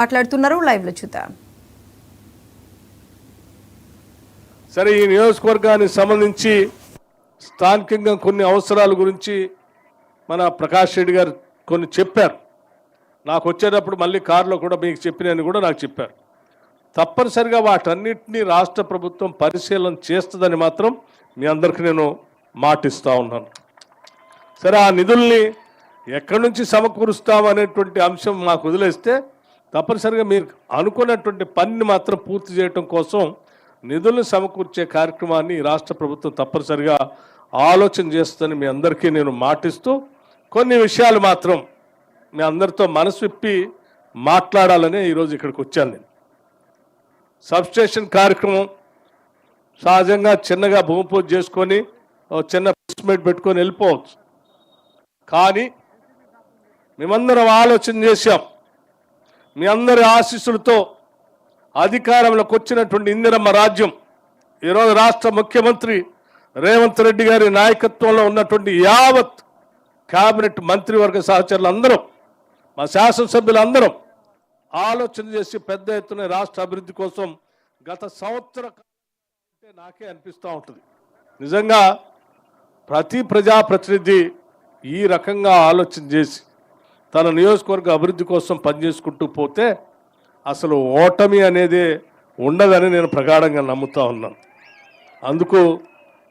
మాట్లాడుతున్నారు. లైవ్ లో చూద్దాం. సరే, ఈ నియోజకవర్గానికి సంబంధించి స్థానికంగా కొన్ని అవసరాల గురించి మన ప్రకాష్ రెడ్డి గారు కొన్ని చెప్పారు. నాకు వచ్చేటప్పుడు మళ్ళీ కారులో కూడా మీకు చెప్పినని కూడా నాకు చెప్పారు. తప్పనిసరిగా వాటన్నిటినీ రాష్ట్ర ప్రభుత్వం పరిశీలన చేస్తుందని మాత్రం మీ అందరికీ నేను మాటిస్తూ ఉన్నాను. సరే, ఆ నిధుల్ని ఎక్కడి నుంచి సమకూరుస్తాం అనేటువంటి అంశం మాకు వదిలేస్తే తప్పనిసరిగా మీరు అనుకున్నటువంటి పనిని మాత్రం పూర్తి చేయడం కోసం నిధులను సమకూర్చే కార్యక్రమాన్ని రాష్ట్ర ప్రభుత్వం తప్పనిసరిగా ఆలోచన చేస్తుందని మీ అందరికీ నేను మాటిస్తూ కొన్ని విషయాలు మాత్రం మీ అందరితో మనసు విప్పి మాట్లాడాలని ఈరోజు ఇక్కడికి వచ్చాను. నేను సబ్స్టేషన్ కార్యక్రమం సహజంగా చిన్నగా భూమి పూజ చేసుకొని చిన్న ప్రెస్మీట్ పెట్టుకొని వెళ్ళిపోవచ్చు. కానీ మేమందరం ఆలోచన చేశాం. మీ అందరి ఆశీస్సులతో అధికారంలోకి వచ్చినటువంటి ఇందిరమ్మ రాజ్యం ఈరోజు రాష్ట్ర ముఖ్యమంత్రి రేవంత్ రెడ్డి గారి నాయకత్వంలో ఉన్నటువంటి యావత్ కేబినెట్ మంత్రివర్గ సహచరులందరం, మా శాసనసభ్యులందరం ఆలోచన చేసి పెద్ద ఎత్తున రాష్ట్ర అభివృద్ధి కోసం గత సంవత్సరం నాకే అనిపిస్తూ ఉంటుంది. నిజంగా ప్రతి ప్రజాప్రతినిధి ఈ రకంగా ఆలోచన చేసి తన నియోజకవర్గ అభివృద్ధి కోసం పనిచేసుకుంటూ పోతే అసలు ఓటమి అనేది ఉండదని నేను ప్రగాఢంగా నమ్ముతా ఉన్నాను. అందుకు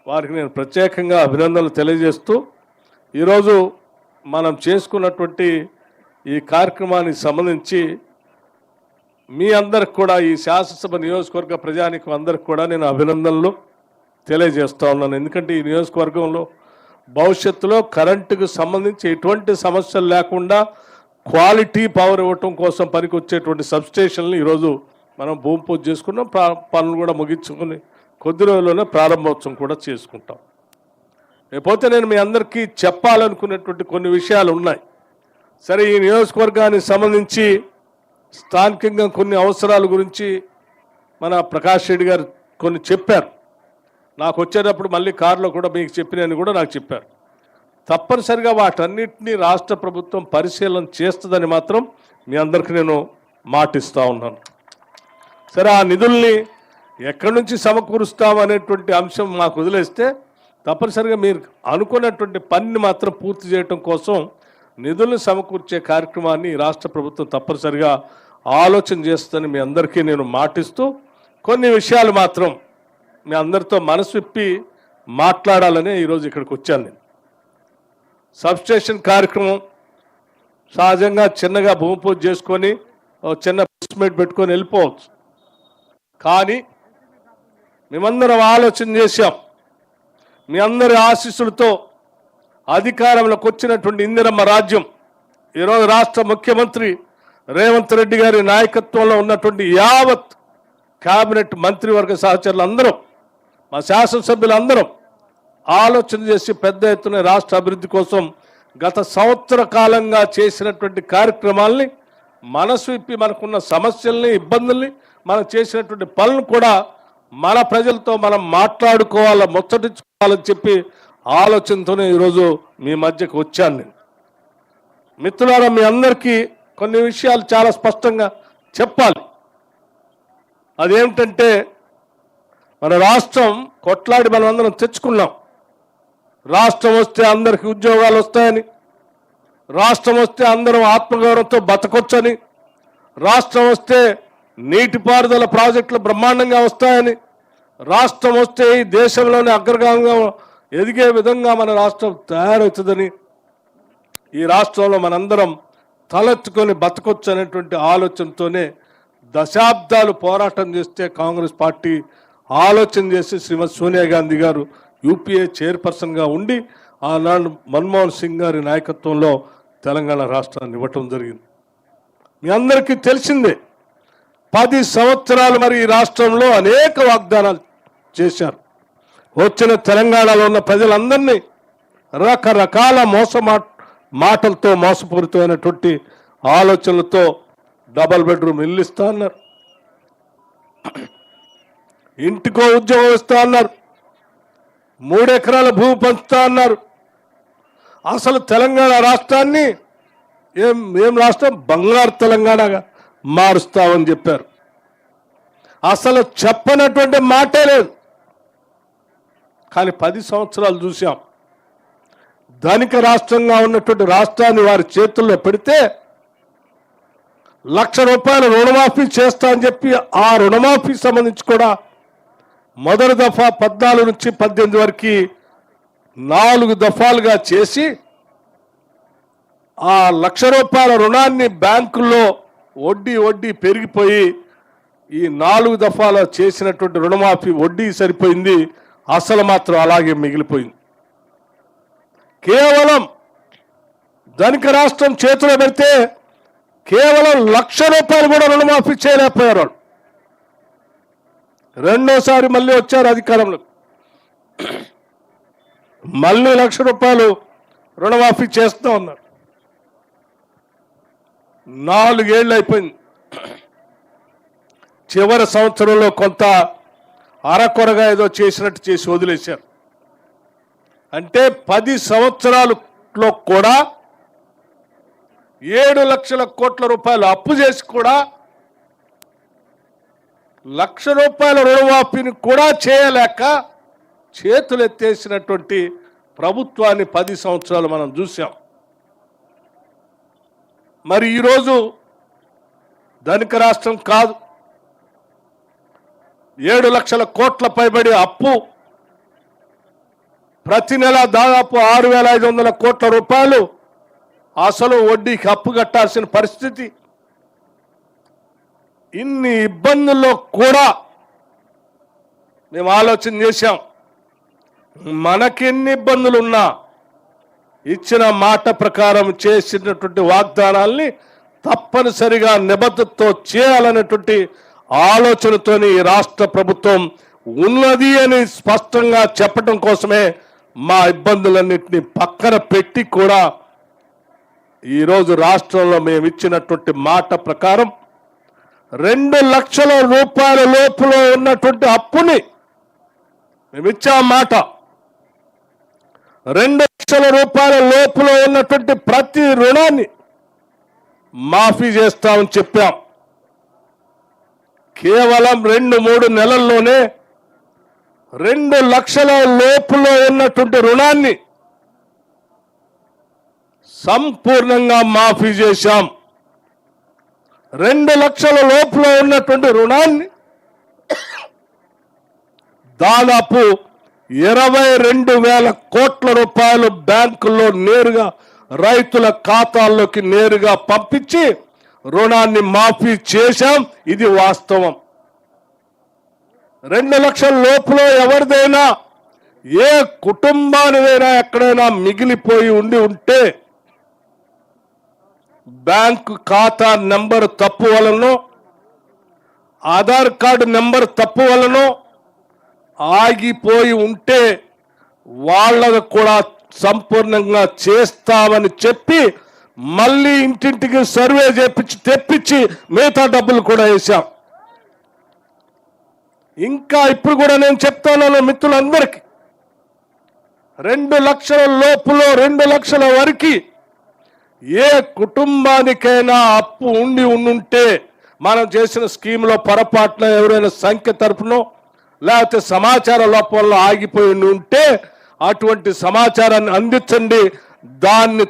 వారికి నేను ప్రత్యేకంగా అభినందనలు తెలియజేస్తూ ఈరోజు మనం చేసుకున్నటువంటి ఈ కార్యక్రమానికి సంబంధించి మీ అందరికి కూడా, ఈ శాసనసభ నియోజకవర్గ ప్రజానీకం అందరికి కూడా నేను అభినందనలు తెలియజేస్తూ ఉన్నాను. ఎందుకంటే ఈ నియోజకవర్గంలో భవిష్యత్తులో కరెంటుకు సంబంధించి ఎటువంటి సమస్యలు లేకుండా క్వాలిటీ పవర్ ఇవ్వటం కోసం పనికి వచ్చేటువంటి సబ్స్టేషన్లు ఈరోజు మనం భూమి పూజ చేసుకున్నాం. పనులు కూడా ముగించుకొని కొద్ది రోజుల్లోనే ప్రారంభోత్సవం కూడా చేసుకుంటాం. లేకపోతే నేను మీ అందరికీ చెప్పాలనుకునేటువంటి కొన్ని విషయాలు ఉన్నాయి. సరే, ఈ నియోజకవర్గానికి సంబంధించి స్థానికంగా కొన్ని అవసరాల గురించి మన ప్రకాష్ రెడ్డి గారు కొన్ని చెప్పారు. నాకు వచ్చేటప్పుడు మళ్ళీ కారులో కూడా మీకు చెప్పినని కూడా నాకు చెప్పారు. తప్పనిసరిగా వాటన్నిటినీ రాష్ట్ర ప్రభుత్వం పరిశీలన చేస్తుందని మాత్రం మీ అందరికీ నేను మాటిస్తూ ఉన్నాను. సరే, ఆ నిధుల్ని ఎక్కడి నుంచి సమకూరుస్తాం అనేటువంటి అంశం మాకు వదిలేస్తే తప్పనిసరిగా మీరు అనుకున్నటువంటి పనిని మాత్రం పూర్తి చేయడం కోసం నిధులను సమకూర్చే కార్యక్రమాన్ని రాష్ట్ర ప్రభుత్వం తప్పనిసరిగా ఆలోచన చేస్తుందని మీ అందరికీ నేను మాటిస్తూ కొన్ని విషయాలు మాత్రం మీ అందరితో మనసు విప్పి మాట్లాడాలని ఈరోజు ఇక్కడికి వచ్చాను. నేను సబ్స్టేషన్ కార్యక్రమం సహజంగా చిన్నగా భూమి పూజ చేసుకొని చిన్న ప్రెస్మీట్ పెట్టుకొని వెళ్ళిపోవచ్చు. కానీ మేమందరం ఆలోచన చేశాం. మీ అందరి ఆశీస్సులతో అధికారంలోకి వచ్చినటువంటి ఇందిరమ్మ రాజ్యం ఈరోజు రాష్ట్ర ముఖ్యమంత్రి రేవంత్ రెడ్డి గారి నాయకత్వంలో ఉన్నటువంటి యావత్ కేబినెట్ మంత్రివర్గ సహచరులందరం, మా శాసనసభ్యులందరం ఆలోచన చేసి పెద్ద ఎత్తున రాష్ట్ర అభివృద్ధి కోసం గత సంవత్సర కాలంగా చేసినటువంటి కార్యక్రమాల్ని మనసు విప్పి మనకున్న సమస్యల్ని, ఇబ్బందుల్ని, మనం చేసినటువంటి పనులను కూడా మన ప్రజలతో మనం మాట్లాడుకోవాలా, ముచ్చటించుకోవాలని చెప్పి ఆలోచనతోనే ఈరోజు మీ మధ్యకు వచ్చాను. నేను మిత్రులారా, మీ అందరికీ కొన్ని విషయాలు చాలా స్పష్టంగా చెప్పాలి. అదేమిటంటే, మన రాష్ట్రం కొట్లాడి మనం అందరం తెచ్చుకున్నాం. రాష్ట్రం వస్తే అందరికీ ఉద్యోగాలు వస్తాయని, రాష్ట్రం వస్తే అందరం ఆత్మగౌరవంతో బతకొచ్చని, రాష్ట్రం వస్తే నీటిపారుదల ప్రాజెక్టులు బ్రహ్మాండంగా వస్తాయని, రాష్ట్రం వస్తే ఈ దేశంలోనే అగ్రగామంగా ఎదిగే విధంగా మన రాష్ట్రం తయారవుతుందని, ఈ రాష్ట్రంలో మనందరం తలెత్తుకొని బతకొచ్చు అనేటువంటి ఆలోచనతోనే దశాబ్దాలు పోరాటం చేస్తే కాంగ్రెస్ పార్టీ ఆలోచన చేసి శ్రీమతి సోనియా గాంధీ గారు యూపీఏ చైర్పర్సన్గా ఉండి ఆనాడు మన్మోహన్ సింగ్ గారి నాయకత్వంలో తెలంగాణ రాష్ట్రాన్ని ఇవ్వటం జరిగింది. మీ అందరికీ తెలిసిందే, 10 సంవత్సరాలు మరి ఈ రాష్ట్రంలో అనేక వాగ్దానాలు చేశారు. వచ్చిన తెలంగాణలో ఉన్న ప్రజలందరినీ రకరకాల మాటలతో మోసపూరితమైనటువంటి ఆలోచనలతో డబల్ బెడ్రూమ్ ఇల్లు ఇస్తా అన్నారు, ఇంటికో ఉద్యోగం ఇస్తా అన్నారు, 3 ఎకరాల భూమి పంచుతా అన్నారు. అసలు తెలంగాణ రాష్ట్రాన్ని ఏం రాష్ట్రం బంగారు తెలంగాణగా మారుస్తామని చెప్పారు. అసలు చెప్పనటువంటి మాటే లేదు. కానీ 10 సంవత్సరాలు చూసాం. ధనిక రాష్ట్రంగా ఉన్నటువంటి రాష్ట్రాన్ని వారి చేతుల్లో పెడితే ₹1,00,000 రుణమాఫీ చేస్తా అని చెప్పి ఆ రుణమాఫీ సంబంధించి కూడా మొదటి దఫా 14 నుంచి 18 వరకు 4 దఫాలుగా చేసి ఆ ₹1,00,000 రుణాన్ని బ్యాంకుల్లో వడ్డీ పెరిగిపోయి ఈ 4 దఫాల చేసినటువంటి రుణమాఫీ వడ్డీ సరిపోయింది, అసలు మాత్రం అలాగే మిగిలిపోయింది. కేవలం ధనిక రాష్ట్రం చేతిలో పెడితే కేవలం ₹1,00,000 కూడా రుణమాఫీ చేయలేకపోయారు. రెండోసారి మళ్ళీ వచ్చారు అధికారంలో, మళ్ళీ ₹1,00,000 రుణమాఫీ చేస్తూ ఉన్నారు. 4 ఏళ్ళు అయిపోయింది. చివరి సంవత్సరంలో కొంత అరకొరగా ఏదో చేసినట్టు చేసి వదిలేశారు. అంటే 10 సంవత్సరాలలో కూడా 7 లక్షల కోట్ల రూపాయలు అప్పు చేసి కూడా ₹1,00,000 రుణమాఫీని కూడా చేయలేక చేతులెత్తేసినటువంటి ప్రభుత్వాన్ని 10 సంవత్సరాలు మనం చూసాం. మరి ఈరోజు ధనిక రాష్ట్రం కాదు, 7 లక్షల కోట్ల పైబడి అప్పు, ప్రతి నెల దాదాపు 6,500 కోట్ల రూపాయలు అసలు వడ్డీకి అప్పు కట్టాల్సిన పరిస్థితి. ఇన్ని ఇబ్బందుల్లో కూడా మేము ఆలోచన చేశాం. మనకెన్ని ఇబ్బందులున్నా ఇచ్చిన మాట ప్రకారం చేసినటువంటి వాగ్దానాల్ని తప్పనిసరిగా నిబద్ధతతో చేయాలనేటువంటి ఆలోచనతోని ఈ రాష్ట్ర ప్రభుత్వం ఉన్నది అని స్పష్టంగా చెప్పడం కోసమే మా ఇబ్బందులన్నింటినీ పక్కన పెట్టి కూడా ఈరోజు రాష్ట్రంలో మేము ఇచ్చినటువంటి మాట ప్రకారం 2 లక్షల రూపాయల లోపులో ఉన్నటువంటి అప్పుని మేము ఇచ్చాం మాట. 2 లక్షల రూపాయల లోపులో ఉన్నటువంటి ప్రతి రుణాన్ని మాఫీ చేస్తామని చెప్పాం. కేవలం 2-3 నెలల్లోనే 2 లక్షల లోపులో ఉన్నటువంటి రుణాన్ని సంపూర్ణంగా మాఫీ చేశాం. 2 లక్షల లోపులో ఉన్నటువంటి రుణాన్ని దాదాపు 22,000 కోట్ల రూపాయలు బ్యాంకుల్లో నేరుగా రైతుల ఖాతాల్లోకి నేరుగా పంపించి రుణాన్ని మాఫీ చేశాం. ఇది వాస్తవం. 2 లక్షల లోపులో ఎవరిదైనా ఏ కుటుంబానిదైనా ఎక్కడైనా మిగిలిపోయి ఉంటే బ్యాంకు ఖాతా నెంబర్ తప్పు వలనో ఆధార్ కార్డు నెంబర్ తప్పు వలనో ఆగిపోయి ఉంటే వాళ్ళకు కూడా సంపూర్ణంగా చేస్తామని చెప్పి మళ్ళీ ఇంటింటికి సర్వే చేపించి తెప్పించి మిగతా డబ్బులు కూడా వేశాం. ఇంకా ఇప్పుడు కూడా నేను చెప్తాను మిత్రులందరికీ, 2 లక్షల లోపులో 2 లక్షల వరకు ఏ కుటుంబానికైనా అప్పు ఉండుంటే మనం చేసిన స్కీమ్లో పొరపాటున ఎవరైనా సంఖ్య తరపునో లేకపోతే సమాచార లోపంలో ఆగిపోయి ఉంటే అటువంటి సమాచారాన్ని అందించండి. దాన్ని